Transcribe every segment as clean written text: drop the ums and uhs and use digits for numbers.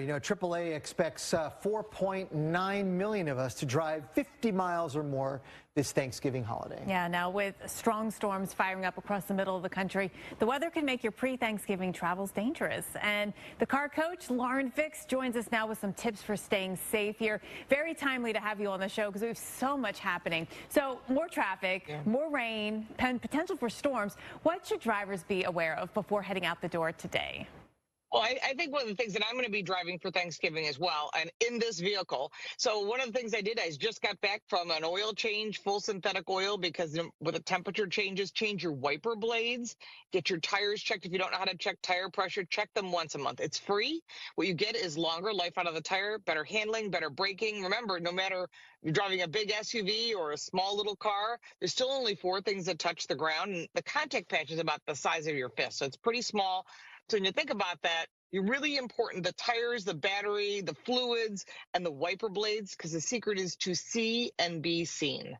You know, AAA expects 4.9 million of us to drive 50 miles or more this Thanksgiving holiday. Yeah, now with strong storms firing up across the middle of the country, the weather can make your pre-Thanksgiving travels dangerous. And the car coach, Lauren Fix, joins us now with some tips for staying safe here. Very timely to have you on the show because we have so much happening. So more traffic, more rain, and potential for storms. What should drivers be aware of before heading out the door today? Well, I think one of the things that I'm going to be driving for Thanksgiving as well, and in this vehicle. So one of the things I did, I just got back from an oil change, full synthetic oil, because with the temperature changes, change your wiper blades, get your tires checked. If you don't know how to check tire pressure, check them once a month. It's free. What you get is longer life out of the tire, better handling, better braking. Remember, no matter you're driving a big SUV or a small little car, there's still only 4 things that touch the ground. And the contact patch is about the size of your fist, so it's pretty small. So when you think about that, you're really important, the tires, the battery, the fluids, and the wiper blades, because the secret is to see and be seen.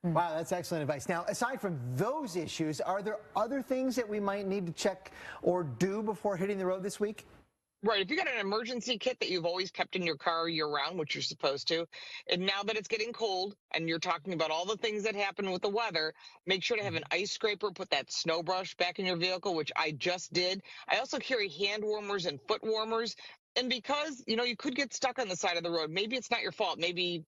Wow, that's excellent advice. Now, aside from those issues, are there other things that we might need to check or do before hitting the road this week? Right. If you got an emergency kit that you've always kept in your car year round, which you're supposed to, and now that it's getting cold and you're talking about all the things that happen with the weather, make sure to have an ice scraper, put that snow brush back in your vehicle, which I just did. I also carry hand warmers and foot warmers. And because, you could get stuck on the side of the road, maybe it's not your fault. Maybe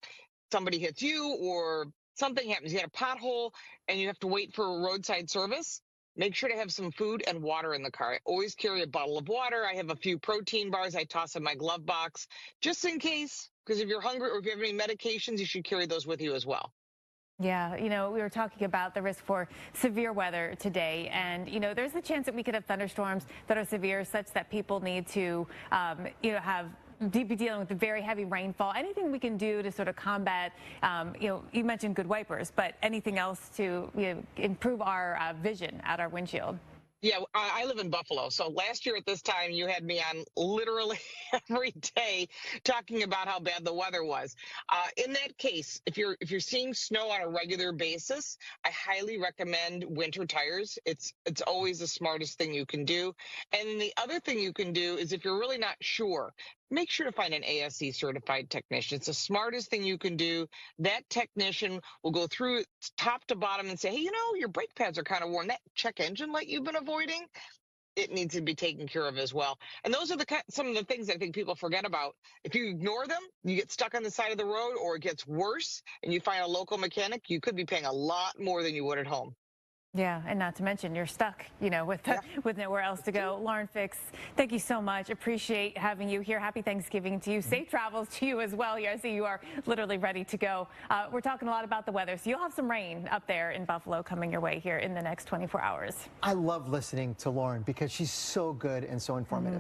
somebody hits you or something happens. You had a pothole and you have to wait for a roadside service. Make sure to have some food and water in the car. I always carry a bottle of water. I have a few protein bars I toss in my glove box just in case, because if you're hungry or if you have any medications, you should carry those with you as well. Yeah, we were talking about the risk for severe weather today, and there's a chance that we could have thunderstorms that are severe, such that people need to be dealing with the very heavy rainfall. Anything we can do to sort of combat, you mentioned good wipers, but anything else to improve our vision at our windshield? Yeah, I live in Buffalo. So last year at this time, you had me on literally every day talking about how bad the weather was. In that case, if you're seeing snow on a regular basis, I highly recommend winter tires. It's always the smartest thing you can do. And the other thing you can do is if you're really not sure, make sure to find an ASE certified technician. It's the smartest thing you can do. That technician will go through it top to bottom and say, hey, your brake pads are kind of worn. That check engine light you've been avoiding, it needs to be taken care of as well. And those are some of the things I think people forget about. If you ignore them, you get stuck on the side of the road, or it gets worse and you find a local mechanic, you could be paying a lot more than you would at home. Yeah, and not to mention you're stuck, with nowhere else to go. Lauren Fix, thank you so much. Appreciate having you here. Happy Thanksgiving to you. Safe travels to you as well. I see you are literally ready to go. We're talking a lot about the weather, so you'll have some rain up there in Buffalo coming your way here in the next 24 hours. I love listening to Lauren because she's so good and so informative.